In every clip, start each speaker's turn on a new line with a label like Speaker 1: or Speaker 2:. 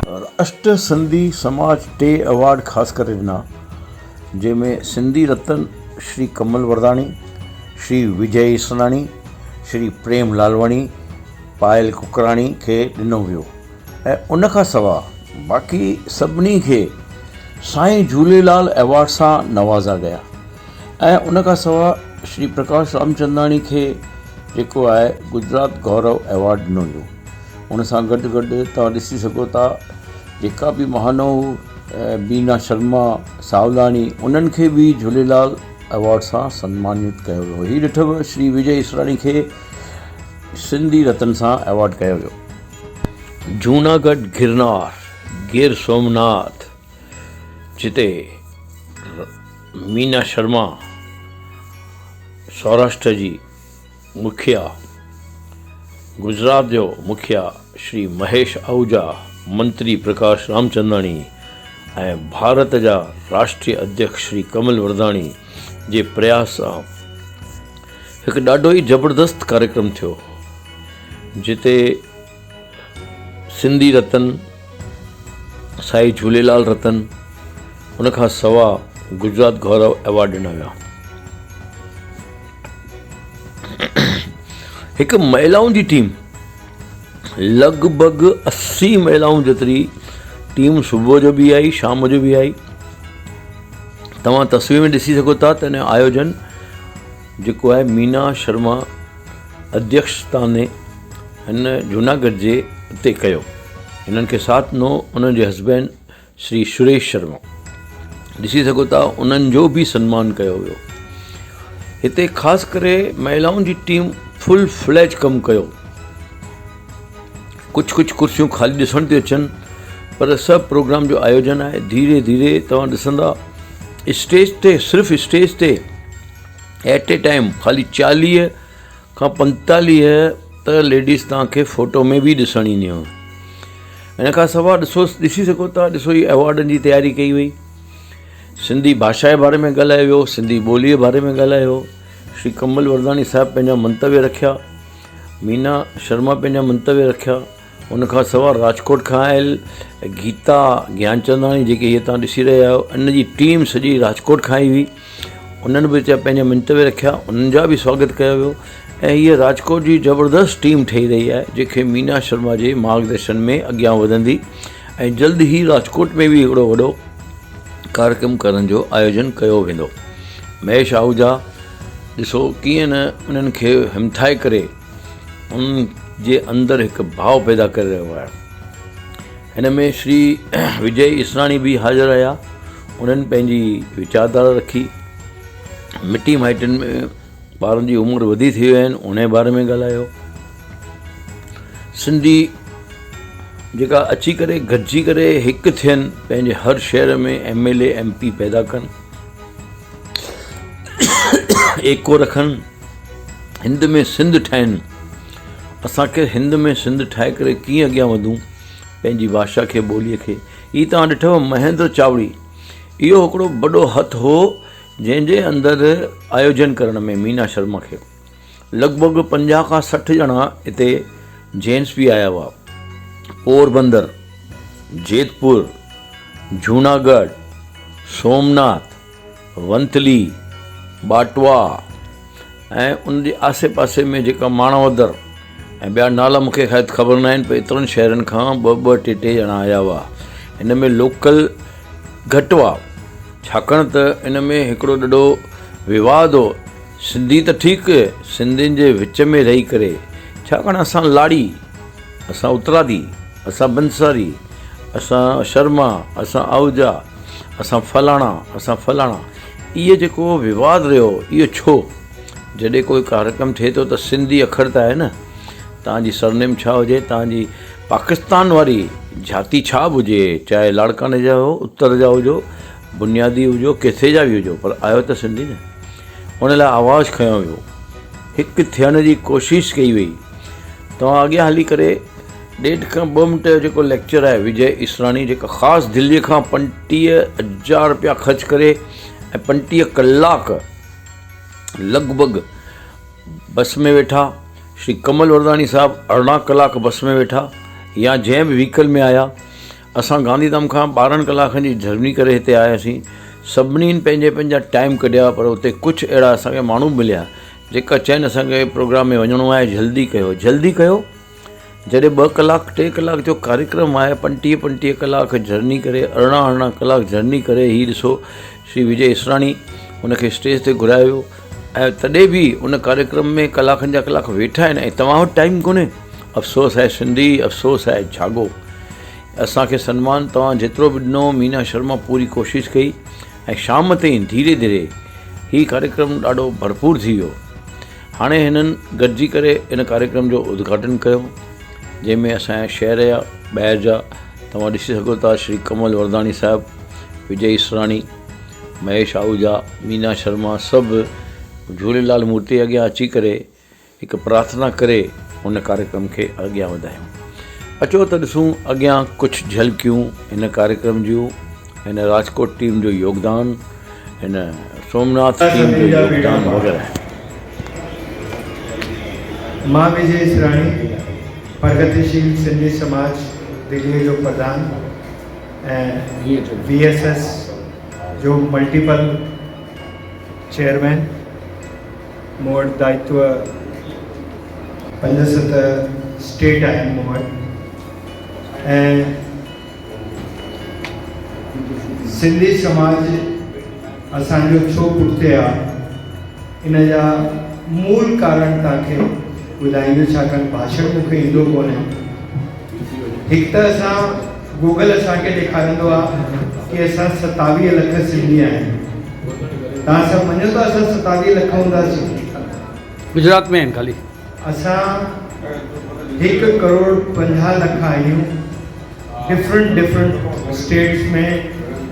Speaker 1: राष्ट्र सिंधी समाज टे अवार्ड ख़ासि करे ॾिना, जंहिंमें सिंधी रतन श्री कमल वरदाणी, श्री विजय इसराणी, श्री प्रेम लालवाणी, पायल कुकराणी खे ॾिनो वियो। ऐं उन खां सवाइ बाक़ी सभिनी खे साईं झूलेलाल अवार्ड सां नवाज़ा गया। ऐं उन खां सवाइ श्री प्रकाश रामचंदाणी खे जेको आहे गुजरात गौरव अवार्ड ॾिनो वियो। उन सां गॾु गॾु तव्हां ॾिसी सघो था जेका बि महानुभाव बीना शर्मा, सावलानी, उन्हनि खे बि झूलेलाल अवार्ड सां सन्मानित कयो वियो। हीउ ॾिठव श्री विजय इसराणी खे सिंधी रतन सां अवार्ड कयो वियो। जूनागढ़ गिरनार, गिर सोमनाथ, जिते मीना शर्मा सौराष्ट्र जी मुखिया, गुजरात जो मुखिया श्री महेश आहूजा, मंत्री प्रकाश रामचंदाणी ऐं भारत जा राष्ट्रीय अध्यक्ष श्री कमल वरदाणी जे प्रयास सां हिकु ॾाढो ई ज़बरदस्त कार्यक्रम थियो, जिते सिंधी रतन, साईं झूलेलाल रतन, उन खां सवाइ गुजरात गौरव अवार्ड ॾिना विया। हिकु महिलाउनि जी टीम, लॻभॻि 80 महिलाऊं जेतिरी टीम सुबुह जो बि आई, शाम जो बि आई। तव्हां तस्वीर में ॾिसी सघो था त हिन आयोजन जेको आहे मीना शर्मा अध्यक्षता में हिन जूनागढ़ जे उते कयो। हिननि खे साथ ॾिनो उन्हनि जे हस्बैंड श्री सुरेश शर्मा। ॾिसी सघो था उन्हनि जो बि सन्मान कयो वियो। हिते ख़ासि करे महिलाउनि जी टीम फुल फ्लैज कमु कयो। कुझु कुर्सियूं ख़ाली ॾिसण थी अचनि, पर सभु प्रोग्राम जो आयोजन आहे। धीरे धीरे तव्हां ॾिसंदा स्टेज ते, सिर्फ़ु स्टेज ते एट ए टाइम ख़ाली 40 खां 45 त लेडीज़ तव्हांखे फ़ोटो में बि ॾिसण ईंदियूं। हिन खां सवाइ ॾिसी सघो था, ॾिसो ही अवॉर्डनि जी तयारी कई वई। सिंधी भाषा जे बारे में ॻाल्हायो वियो, सिंधी ॿोलीअ जे बारे में ॻाल्हायो। श्री कमल वरदाणी साहिबु पंहिंजा मंतव्य रखिया, मीना शर्मा पंहिंजा मंतव्य रखिया। उन खां सवाइ राजकोट खां आयल गीता ज्ञानचंदाणी, जेके हीअ तव्हां ॾिसी रहिया आहियो, इन जी टीम सॼी राजकोट खां आई हुई। उन्हनि बि पंहिंजा मंतव्य रखिया, उन्हनि जा बि स्वागत कयो वियो। ऐं हीअ राजकोट जी ज़बरदस्त टीम ठही रही आहे, जेके मीना शर्मा जे मार्गदर्शन में अॻियां वधंदी। ऐं जल्द ई राजकोट में बि हिकिड़ो वॾो कार्यक्रम करण जो आयोजन कयो वेंदो। महेश आहूजा ॾिसो कीअं न उन्हनि खे हिमथाए करे उन्हनि जे अंदरि हिकु भाव पैदा करे रहियो आहे। हिन में श्री विजय इसराणी बि हाज़िर रहिया। उन्हनि पंहिंजी वीचारधारा रखी। मिटी माइटनि में ॿारनि जी उमिरि वधी थी वियूं आहिनि, उन जे बारे में ॻाल्हायो। सिंधी जेका अची करे गॾिजी करे हिकु थियनि, पंहिंजे हर शहर में MLA MP पैदा कनि, एको रखनि, हिंद में सिंध ठाहिनि। असांखे हिंद में सिंध ठाहे करे कीअं अॻियां वधूं पंहिंजी भाषा खे, ॿोलीअ खे। हीअ तव्हां ॾिठव महेंद्र चावड़ी, इहो हिकिड़ो वॾो हथु हो जंहिंजे अंदरि आयोजन करण में मीना शर्मा खे। लॻभॻि 50 खां 60 ॼणा हिते जेंट्स बि आया हुआ। पोरबंदर, जेतपुर, जूनागढ़, सोमनाथ, वंथली, बाटवा ऐं उन जे आसे पासे में जेका माणावदर ऐं ॿिया नाला मूंखे ख़बर न आहिनि, पर एतिरनि शहरनि खां 2-2, 3-3 ॼणा आया हुआ। हिन में लोकल घटि हुआ, छाकाणि त इन में हिकिड़ो ॾाढो विवाद हो। सिंधी त ठीकु, सिंधियुनि जे विच में रही करे, छाकाणि असां लाड़ी, असां उतरादी, असां बंसारी, असां शर्मा, असां आहूजा, असां फलाणा, इहो जेको विवाद रहियो, इहो छो? जॾहिं कोई कार्यक्रम थिए थो त सिंधी अखर त आहे न, तव्हांजी सरनेम छा हुजे, तव्हांजी पाकिस्तान वारी जाति छा बि हुजे, चाहे लाड़काने जा हो, उत्तर जा हुजो, बुनियादी हुजो, किथे जा बि हुजो, पर आयो त सिंधी न। उन लाइ आवाज़ु खयो वियो, हिकु थियण जी कोशिशि कई वई। तव्हां अॻियां हली करे 1.5 खां 2 मिंट जो जेको लेक्चर आहे विजय इसराणी, जेका ख़ासि दिल्लीअ खां 25,000 रुपया ख़र्च करे ऐं 25 कलाक लॻभॻि बस में वेठा। श्री कमल वरदाणी साहब 18 कलाक बस में वेठा, या जंहिं बि व्हीकल में आया। असां गांधीधाम खां 12 कलाकनि जी जर्नी करे हिते आयासीं। सभिनीनि पंहिंजा टाइम कढिया, पर उते कुझु अहिड़ा असांखे माण्हू मिलिया जेका चइनि असांखे प्रोग्राम में वञिणो आहे, जल्दी कयो जल्दी कयो। जॾहिं 2 कलाक 3 कलाक जो कार्यक्रम आहे, 35 कलाक जर्नी करे, 18 कलाक जर्नी करे, हीअ ॾिसो श्री विजय इसराणी उनखे स्टेज ते घुरायो वियो ऐं तॾहिं बि उन कार्यक्रम में कलाकनि जा कलाक वेठा आहिनि ऐं तव्हां वटि टाइम कोन्हे। अफ़सोस आहे सिंधी, अफ़सोस आहे जागो। असांखे सन्मान तव्हां जेतिरो बि ॾिनो, मीना शर्मा पूरी कोशिशि कई ऐं शाम ताईं धीरे धीरे हीउ कार्यक्रम ॾाढो भरपूर थी वियो। हाणे हिननि गॾिजी करे इन कार्यक्रम जो उद्घाटन कयो, जंहिंमें असांजा शहर जा ॿाहिरि जा तव्हां ॾिसी सघो था, श्री कमल वरदानी साहिबु, विजय इसराणी, महेश आहूजा, मीना शर्मा, सभु झूलेलाल मूर्ति अॻियां अची करे हिकु प्रार्थना करे हुन कार्यक्रम खे अॻियां वधायूं। अचो त ॾिसूं अॻियां कुझु झलकियूं हिन कार्यक्रम जूं, हिन राजकोट टीम जो योगदान, हिन सोमनाथ टीम जो योगदान वग़ैरह।
Speaker 2: मां विजय इसराणी, प्रगतिशील सिंधी समाज दिल्ली जो प्रधान ऐं VSS जो मल्टीपल चेयरमैन। मूं वटि दायित्व 5-7 स्टेट आहिनि मूं वटि ऐं सिंधी समाज असांजो छो पुठिते आहे, इन जा मूल कारण तव्हांखे ॿुधाईंदो, छाकाणि भाषण मूंखे ईंदो कोन्हे। हिकु त असां गूगल असांखे ॾेखारींदो आहे कि असां 27 लख सिंधी आहियूं। तव्हां सभु मञो था असां 27 लख हूंदासीं?
Speaker 3: गुजरात में आहिनि ख़ाली।
Speaker 2: असां 1 करोड़ 50 लख आहियूं, डिफरेंट स्टेट्स में,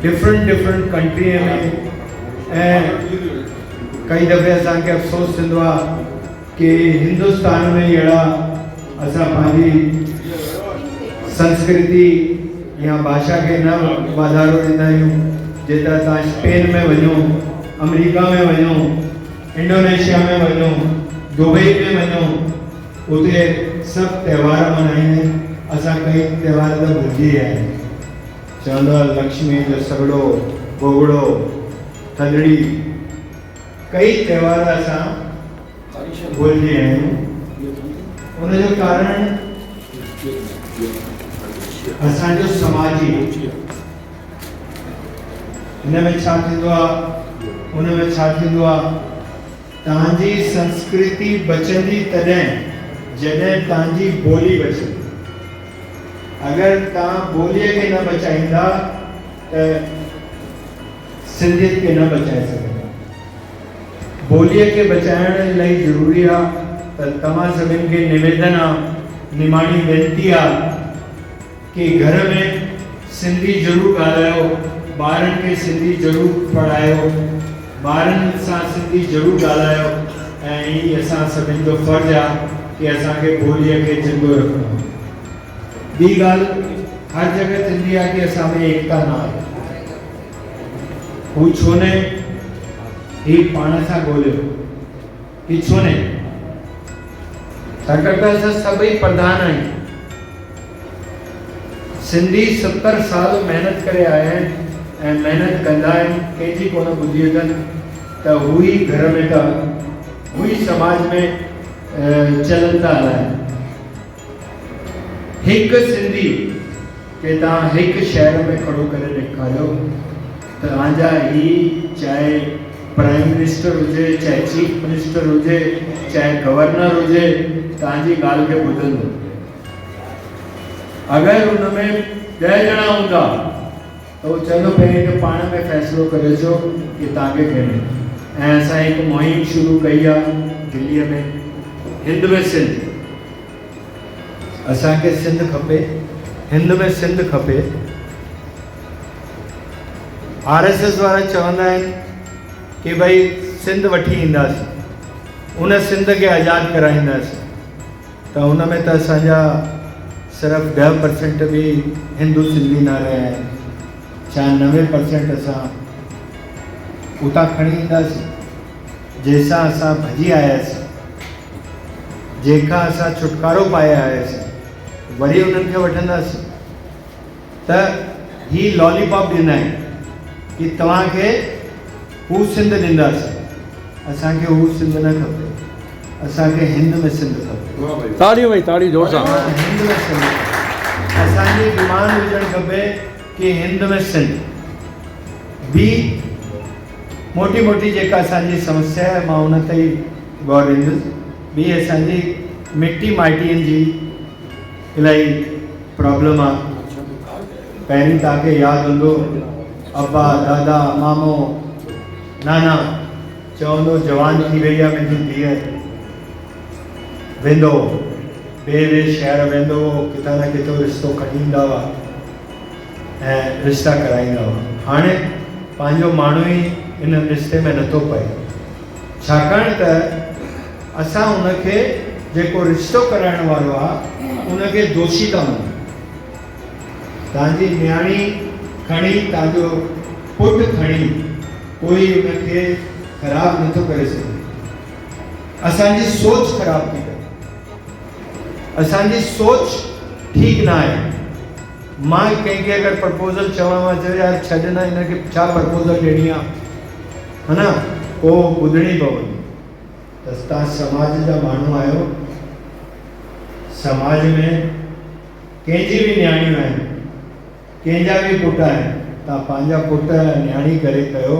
Speaker 2: डिफरेंट कंट्रीअ में। ऐं कई दफ़े असांखे अफ़सोस थींदो आहे कि हिंदुस्तान में अहिड़ा असां पंहिंजी संस्कृति या भाषा खे न वाधारो ॾींदा आहियूं। जेतिरा तव्हां स्पेन में वञो, अमेरिका में वञो, इंडोनेशिया में वञो, दुबई में वञो, उते सभु त्योहार मल्हाईंदा आहिनि। असां कई त्योहार त भुलिजी विया आहियूं। चवंदो आहे लक्ष्मी जो सॻड़ो, गोगड़ो, थदड़ी, कई त्योहार असां भुलिजी विया आहियूं। उनजो कारण असांजो समाजी। हिन में छा थींदो आहे, उन में छा थींदो आहे, तव्हांजी संस्कृति बचंदी तॾहिं जॾहिं तव्हांजी ॿोली बचंदी। अगरि तव्हां ॿोलीअ खे न बचाईंदा त सिंधियत खे न बचाए सघंदा। ॿोलीअ खे बचाइण लाइ ज़रूरी आहे त तव्हां सभिनि खे निवेदन आहे, निमाणी वेनती आहे कि घर में सिंधी ज़रूरु ॻाल्हायो, ॿारनि खे सिंधी ज़रूरु पढ़ायो, ॿारनि सां सिंधी ज़रूरु ॻाल्हायो। ऐं ही असां सभिनि जो फ़र्ज़ु आहे कि असांखे ॿोलीअ खे ज़िंदो रखिणो। ॿी ॻाल्हि हर जॻह थींदी आहे कि असां में एकता न आहे। हू छो न ही पाण सां ॻोल्हियो, ही छो न? छाकाणि त असां सभई प्रधान आहियूं। सिंधी 70 साल महिनत करे आया आहिनि ऐं महिनत कंदा आहिनि। कंहिंजी कोन ॿुधी अथनि त हू ई घर में था, हू ई समाज में चलन था हलाइनि। हिकु सिंधी के तव्हां हिकु शहर में खड़ो करे ॾेखारियो, तव्हांजा ही चाहे प्राइम मिनिस्टर हुजे, चाहे चीफ मिनिस्टर हुजे, चाहे गवर्नर हुजे, तव्हांजी ॻाल्हि खे ॿुधंदो। अगरि हुन में 10 ॼणा हूंदा त उहो चवंदो पहिरीं त पाण में फ़ैसिलो करे अचो कि तव्हांखे केरु। ऐं असां हिकु मुहिम शुरू कई आहे दिल्लीअ में, हिंद में सिंध। असांखे सिंध खपे, हिंद में सिंध खपे। RSS वारा चवंदा आहिनि कि भई सिंध वठी ईंदासीं, उन सिंध खे आज़ादु कराईंदासीं। त हुन में त असांजा सिर्फ़ु 10% भी हिंदू सिंधी न रहिया आहिनि। 90% असां उतां खणी ईंदासीं जंहिंसां असां भॼी आयासीं, जंहिंखां असां छुटकारो पाए आयासीं, वरी उन्हनि खे वठंदासीं। त ही लॉलीपॉप ॾींदा आहिनि कि तव्हांखे हू सिंध ॾींदासीं। असांखे हू सिंध न खपे, असांखे हिंद में सिंध खपे।
Speaker 3: ताड़ियूं भाई ताड़ियूं जोर सां।
Speaker 2: हिंद में सिंध असांजी डिमांड हुजणु खपे कि हिंद में सिंध। ॿी मोटी मोटी जेका असांजी समस्या आहे मां हुन ते ई गौर ॾींदुसि। ॿी असांजी मिटी माइटियुनि जी इलाही प्रॉब्लम आहे। पहिरीं तव्हांखे यादि हूंदो अब्बा दादा मामो नाना चवंदो जवान थी वई आहे मुंहिंजी धीअ, वेंदो ॿिए ॿिए शहर वेंदो, किथां न किथां रिश्तो खणी ईंदा हुआ ऐं रिश्ता कराईंदा हुआ। हाणे पंहिंजो माण्हू ई इन रिश्ते में नथो पए, छाकाणि त असां उनखे जेको रिश्तो कराइण वारो आहे उनखे दोषी था मञूं। तव्हांजी न्याणी खणी, तव्हांजो पुटु खणी कोई उनखे ख़राबु नथो करे सघे। असांजी सोच ख़राबु थी करे, असांजी सोच ठीकु न आहे। मां कंहिंखे अगरि प्रपोज़ल चवां मां चयो यार छॾ न, हिनखे छा प्रपोज़ल ॾियणी आहे, है न, पोइ ॿुधणी पवंदी। त तव्हां समाज जा माण्हू आहियो, समाज में कंहिंजी बि न्याणियूं आहिनि, कंहिंजा बि पुट आहिनि, तव्हां पंहिंजा पुट न्याणी करे कयो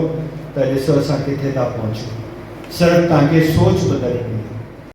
Speaker 2: त ॾिसो असां किथे था पहुचूं। सिर्फ़ु तव्हांखे सोच बदिलणी आहे।